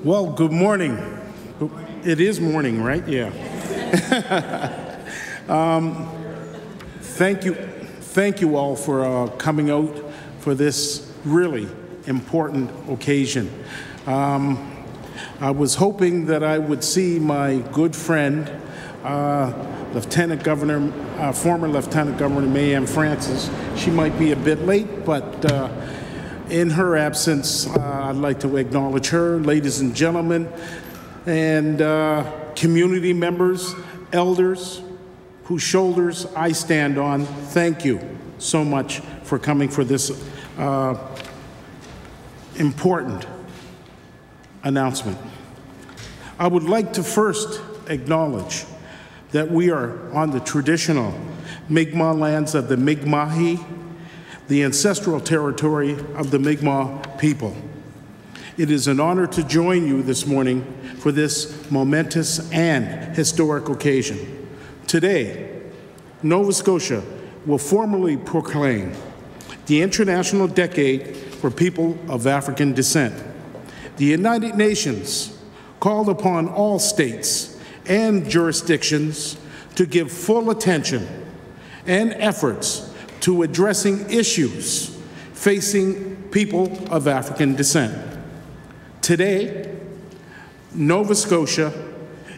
Well, good morning. It is morning, right? Yeah. Thank you all for coming out for this really important occasion. I was hoping that I would see my good friend, Lieutenant Governor, former Lieutenant Governor Mayanne Francis. She might be a bit late, but in her absence, I'd like to acknowledge her, ladies and gentlemen, and community members, elders, whose shoulders I stand on. Thank you so much for coming for this important announcement. I would like to first acknowledge that we are on the traditional Mi'kmaq lands of the Mi'kmahi, the ancestral territory of the Mi'kmaq people. It is an honor to join you this morning for this momentous and historic occasion. Today, Nova Scotia will formally proclaim the International Decade for People of African Descent. The United Nations called upon all states and jurisdictions to give full attention and efforts to addressing issues facing people of African descent. Today, Nova Scotia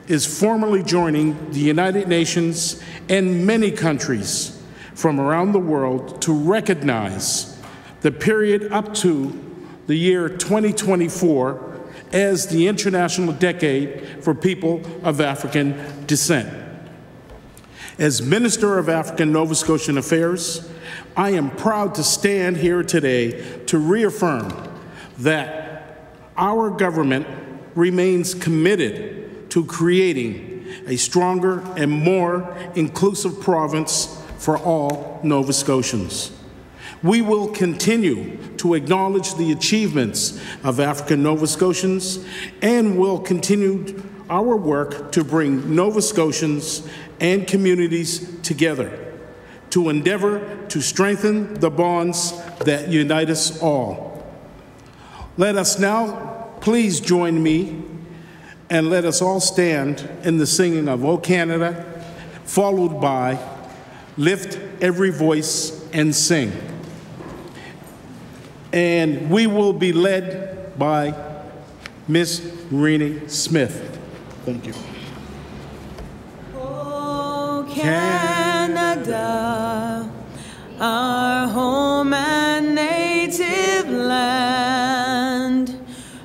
is formally joining the United Nations and many countries from around the world to recognize the period up to the year 2024 as the International Decade for People of African Descent. As Minister of African Nova Scotian Affairs, I am proud to stand here today to reaffirm that our government remains committed to creating a stronger and more inclusive province for all Nova Scotians. We will continue to acknowledge the achievements of African Nova Scotians and will continue our work to bring Nova Scotians and communities together to endeavor to strengthen the bonds that unite us all. Let us now please join me and let us all stand in the singing of O Canada, followed by Lift Every Voice and Sing. And we will be led by Miss Renee Smith. Thank you. Oh, Canada, our home and native land,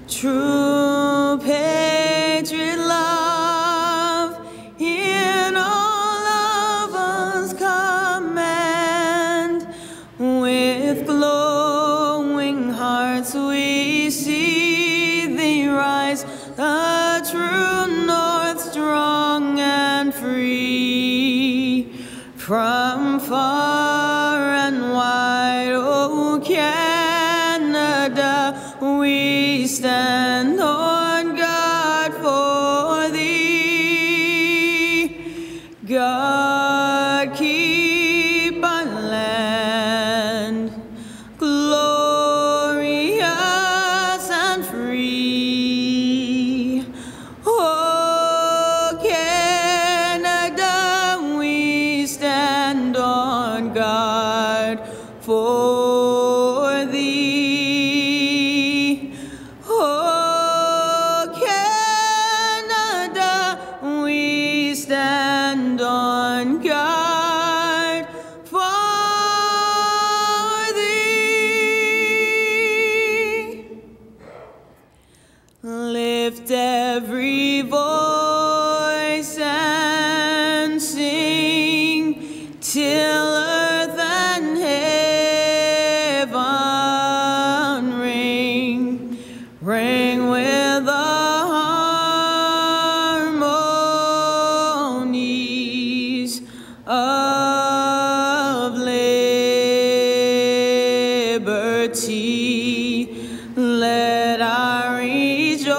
true patriot love in all of us command. With glowing hearts we see thee rise, the true north, strong and free. From far and wide, oh Canada, we stand on guard for thee. God, keep our land glorious and free. Oh, Canada, we stand on guard for thee. Oh, Canada, we stand on guard for thee. Lift every voice and sing till earth and heaven ring, ring with the harmonies of liberty. Let our rejoicing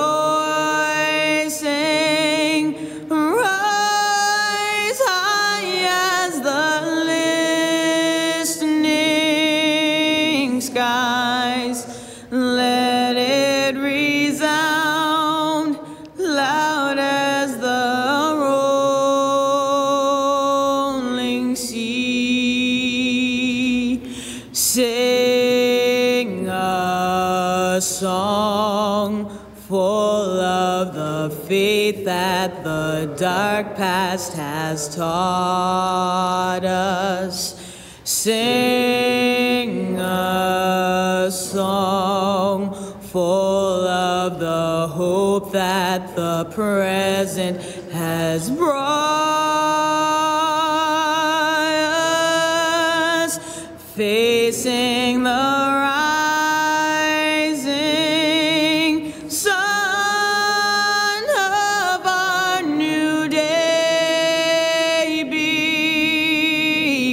of faith that the dark past has taught us. Sing a song full of the hope that the present has brought us, facing the rising sun of our new day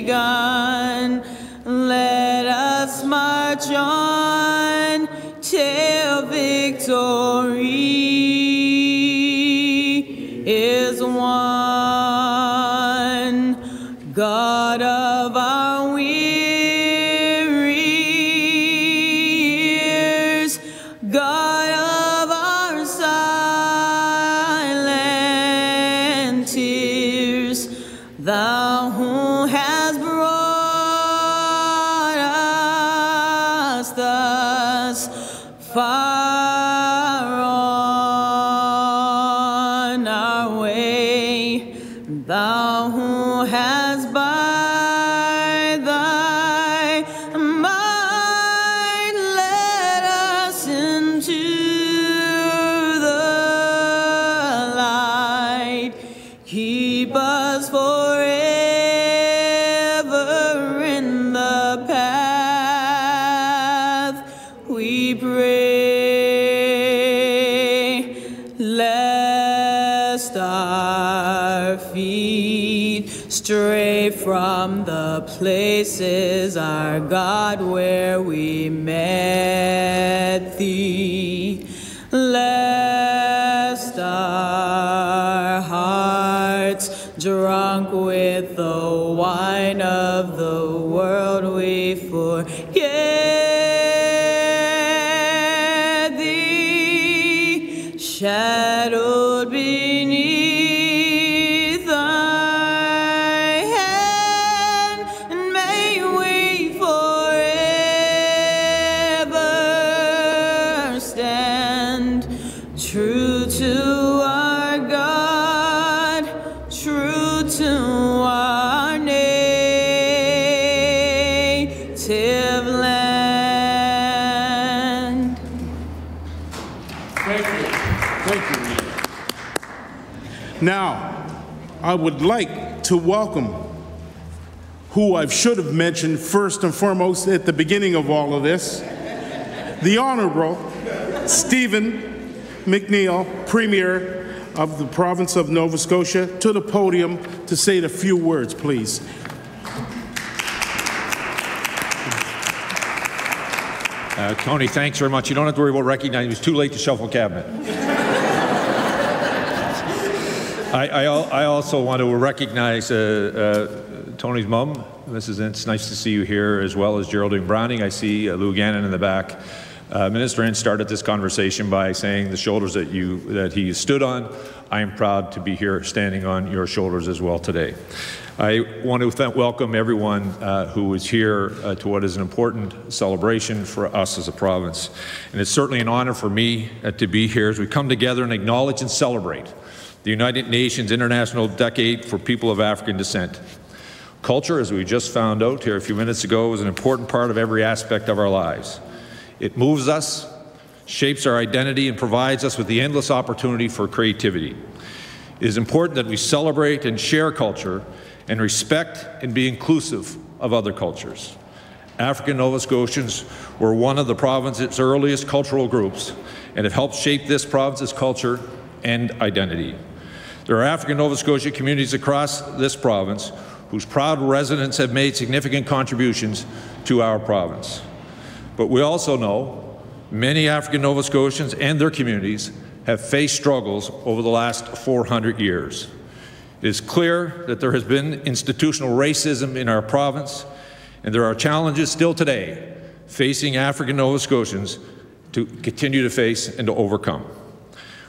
begun. Let us march on till victory is won. God of our weary years, God of our silent tears, thou who has brought us thus far on our way, thou who has by thy might led us into the light, keep us forever in the path we pray, lest our feet stray from the places, our God, where we met thee, lest our hearts, drunk with the wine of the world, we forget thee, shadowed beneath thy hand, and may we forever stand true to our God, true to our native land. Thank you. Thank you. Now, I would like to welcome who I should have mentioned first and foremost at the beginning of all of this, the Honorable Stephen McNeil, Premier of the province of Nova Scotia, to the podium to say a few words, please. Tony, thanks very much. You don't have to worry about recognizing. It was too late to shuffle cabinet. I also want to recognize Tony's mom, Mrs. Ince. Nice to see you here, as well as Geraldine Browning. I see Lou Gannon in the back. Minister Ince started this conversation by saying the shoulders that he stood on. I am proud to be here standing on your shoulders as well today. I want to welcome everyone who is here to what is an important celebration for us as a province. And it's certainly an honor for me to be here as we come together and acknowledge and celebrate the United Nations International Decade for People of African Descent. Culture, as we just found out here a few minutes ago, is an important part of every aspect of our lives. It moves us, shapes our identity, and provides us with the endless opportunity for creativity. It is important that we celebrate and share culture and respect and be inclusive of other cultures. African Nova Scotians were one of the province's earliest cultural groups and have helped shape this province's culture and identity. There are African Nova Scotia communities across this province whose proud residents have made significant contributions to our province. But we also know many African Nova Scotians and their communities have faced struggles over the last 400 years. It is clear that there has been institutional racism in our province, and there are challenges still today facing African Nova Scotians to continue to face and to overcome.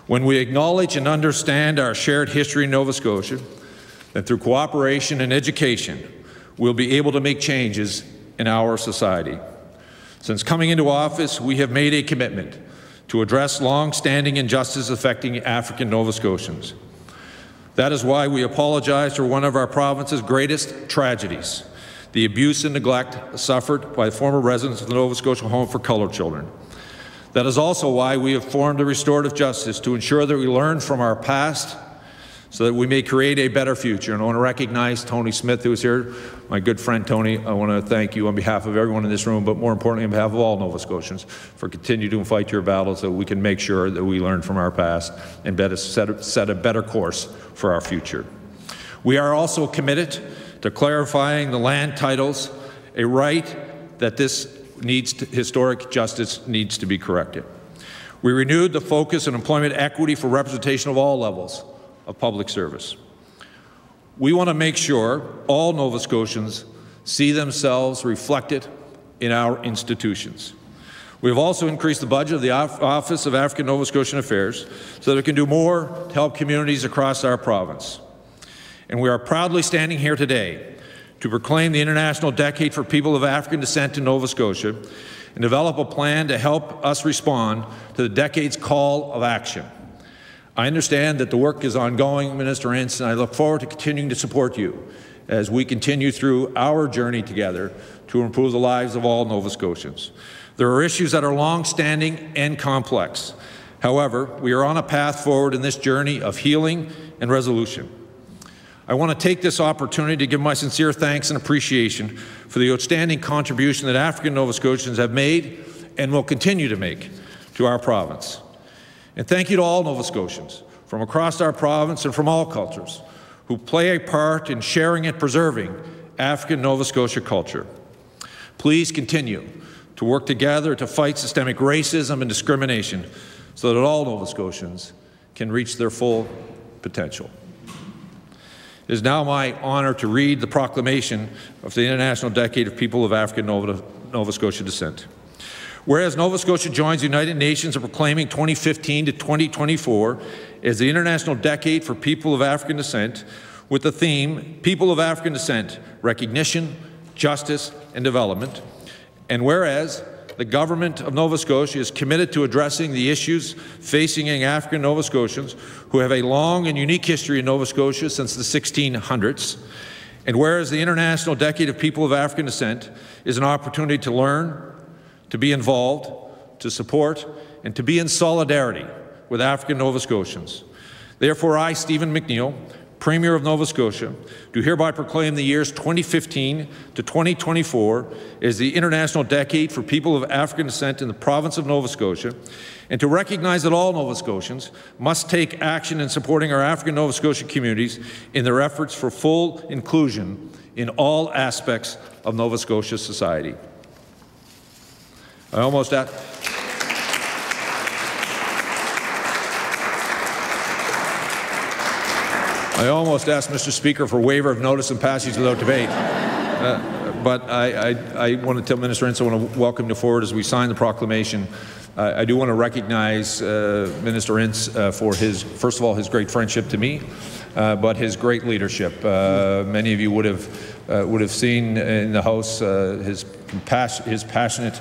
When we acknowledge and understand our shared history in Nova Scotia, then through cooperation and education, we'll be able to make changes in our society. Since coming into office, we have made a commitment to address long-standing injustices affecting African Nova Scotians. That is why we apologize for one of our province's greatest tragedies, the abuse and neglect suffered by former residents of the Nova Scotia Home for Coloured Children. That is also why we have formed a restorative justice to ensure that we learn from our past so that we may create a better future. And I want to recognize Tony Smith, who is here, my good friend Tony. I want to thank you on behalf of everyone in this room, but more importantly on behalf of all Nova Scotians, for continuing to fight your battles so we can make sure that we learn from our past and set a better course for our future. We are also committed to clarifying the land titles, a right that historic justice needs to be corrected. We renewed the focus on employment equity for representation of all levels of public service. We want to make sure all Nova Scotians see themselves reflected in our institutions. We have also increased the budget of the Office of African Nova Scotian Affairs so that it can do more to help communities across our province. And we are proudly standing here today to proclaim the International Decade for People of African Descent in Nova Scotia and develop a plan to help us respond to the decade's call of action. I understand that the work is ongoing, Minister Ince, and I look forward to continuing to support you as we continue through our journey together to improve the lives of all Nova Scotians. There are issues that are long-standing and complex. However, we are on a path forward in this journey of healing and resolution. I want to take this opportunity to give my sincere thanks and appreciation for the outstanding contribution that African Nova Scotians have made and will continue to make to our province. And thank you to all Nova Scotians from across our province and from all cultures who play a part in sharing and preserving African Nova Scotia culture. Please continue to work together to fight systemic racism and discrimination so that all Nova Scotians can reach their full potential. It is now my honour to read the proclamation of the International Decade of People of African Nova Scotia Descent. Whereas Nova Scotia joins the United Nations in proclaiming 2015 to 2024 as the International Decade for People of African Descent with the theme, People of African Descent, Recognition, Justice and Development. And whereas the Government of Nova Scotia is committed to addressing the issues facing African Nova Scotians who have a long and unique history in Nova Scotia since the 1600s. And whereas the International Decade of People of African Descent is an opportunity to learn, to be involved, to support, and to be in solidarity with African Nova Scotians. Therefore, I, Stephen McNeill, Premier of Nova Scotia, do hereby proclaim the years 2015 to 2024 as the International Decade for People of African Descent in the province of Nova Scotia, and to recognize that all Nova Scotians must take action in supporting our African Nova Scotia communities in their efforts for full inclusion in all aspects of Nova Scotia society. I almost asked Mr. Speaker for waiver of notice and passage without debate. But I want to tell Minister Ince I want to welcome you forward as we sign the proclamation. I do want to recognize Minister Ince for his, first of all, his great friendship to me, but his great leadership. Many of you would have seen in the House his passionate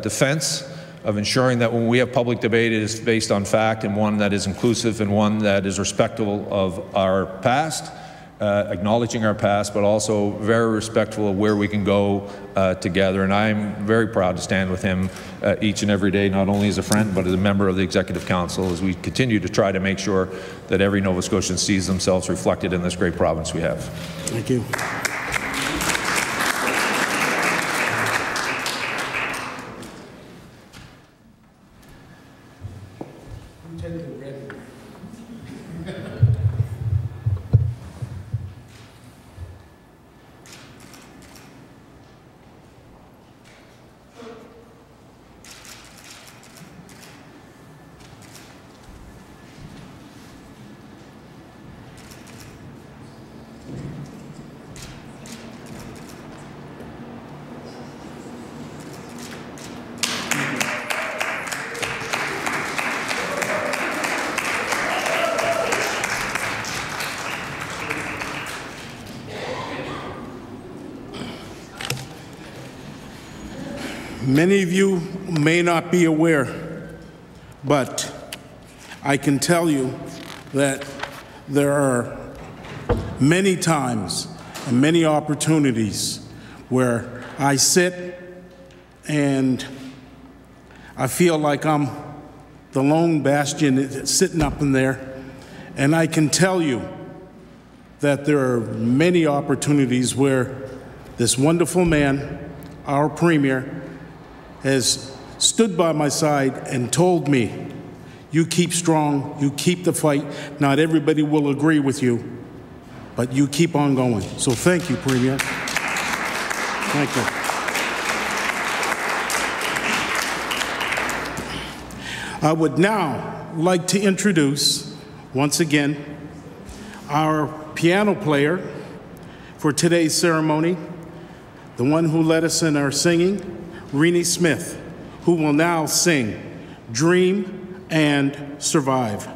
defense of ensuring that when we have public debate, it is based on fact and one that is inclusive and one that is respectful of our past, acknowledging our past, but also very respectful of where we can go together. And I'm very proud to stand with him each and every day, not only as a friend, but as a member of the Executive Council, as we continue to try to make sure that every Nova Scotian sees themselves reflected in this great province we have. Thank you. Many of you may not be aware, But I can tell you that there are many times and many opportunities where I sit and I feel like I'm the lone bastion sitting up in there. And I can tell you that there are many opportunities where this wonderful man, our Premier, has stood by my side and told me, you keep strong, you keep the fight. Not everybody will agree with you, but you keep on going. So thank you, Premier. Thank you. I would now like to introduce, once again, our piano player for today's ceremony, the one who led us in our singing, Renee Smith, who will now sing Dream and Survive.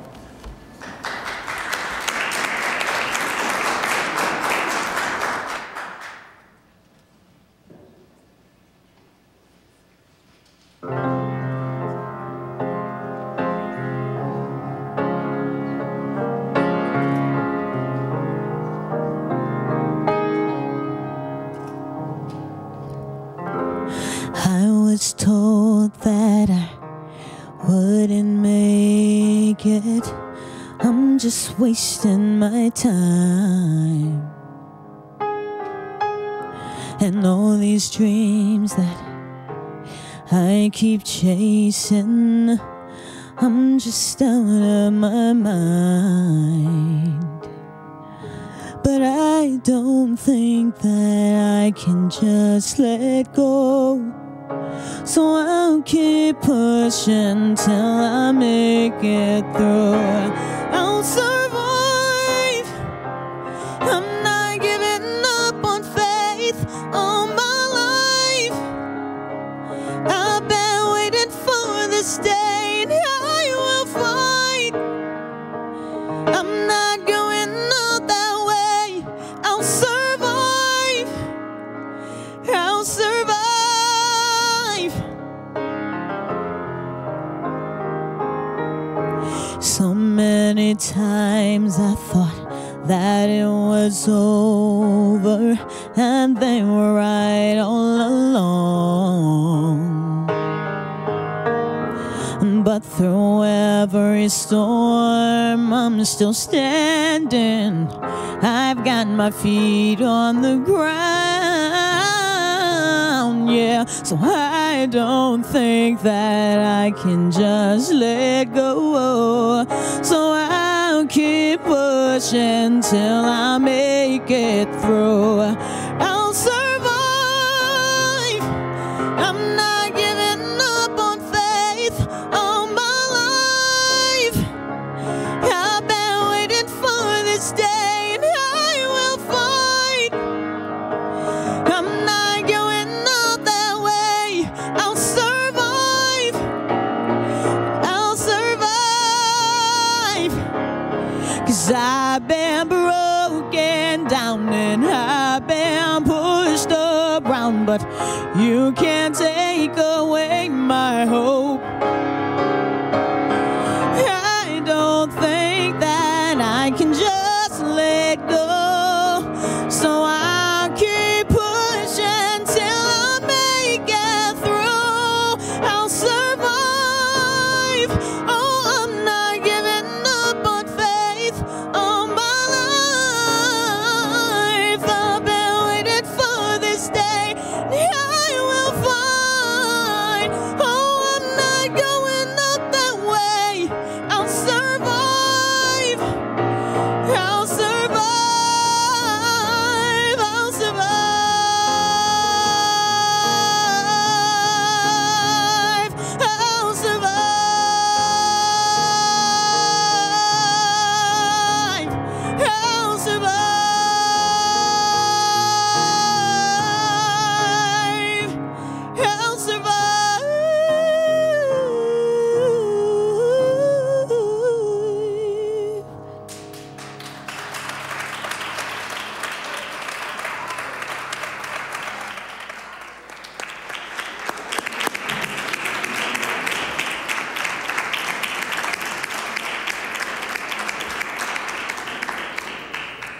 I was told that I wouldn't make it. I'm just wasting my time. And all these dreams that I keep chasing, I'm just out of my mind. But I don't think that I can just let go. So I'll keep pushing till I make it through. I'll survive. I'm not giving up on faith all my life. I've been waiting for this day and I will fight. I'm not going out that way. I'll survive. I'll survive. So many times I thought that it was over, and they were right all along. But through every storm, I'm still standing. I've got my feet on the ground, yeah. So I don't think that I can just let go. So I'll keep pushing till I make it through. I'll survive. I'm not giving up on faith all my life. I've been waiting for this day and I will fight. I'm not going out that way. I'll survive. I'll survive. 'Cause I've been broken down and I've been pushed around, but you can't take away my hope. I don't think that I can just let go. So I'll keep pushing till I make it through. I'll survive. Oh, I'm not giving up on faith all my life. I've been waiting for this day. I will fight. Oh, I'm not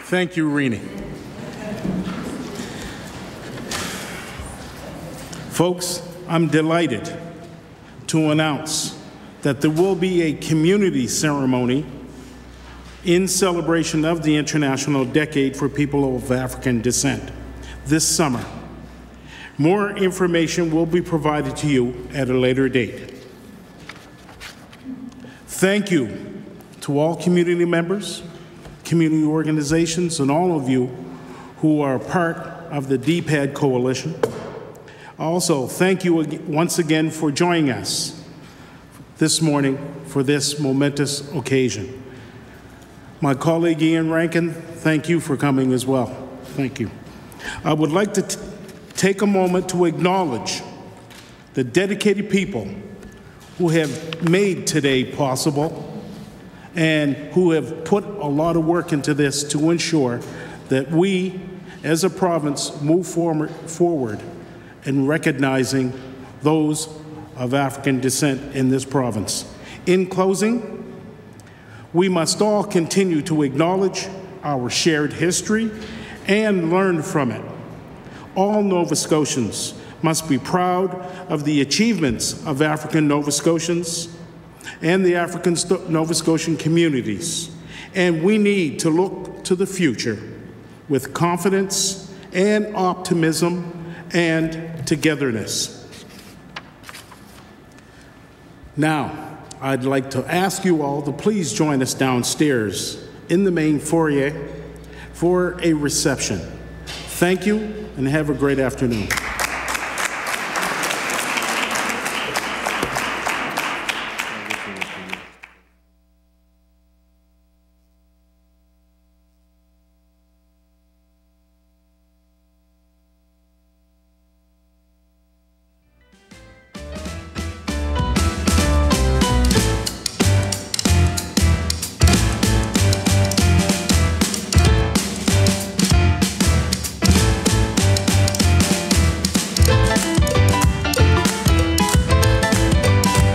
Thank you, Rini. Folks, I'm delighted to announce that there will be a community ceremony in celebration of the International Decade for People of African Descent this summer. More information will be provided to you at a later date. Thank you to all community members, community organizations, and all of you who are part of the DPAD Coalition. Also, thank you once again for joining us this morning for this momentous occasion. My colleague Ian Rankin, thank you for coming as well. Thank you. I would like to take a moment to acknowledge the dedicated people who have made today possible and who have put a lot of work into this to ensure that we, as a province, move forward in recognizing those of African descent in this province. In closing, we must all continue to acknowledge our shared history and learn from it. All Nova Scotians must be proud of the achievements of African Nova Scotians and the African Nova Scotian communities, and we need to look to the future with confidence and optimism and togetherness. Now, I'd like to ask you all to please join us downstairs in the main foyer for a reception. Thank you, and have a great afternoon.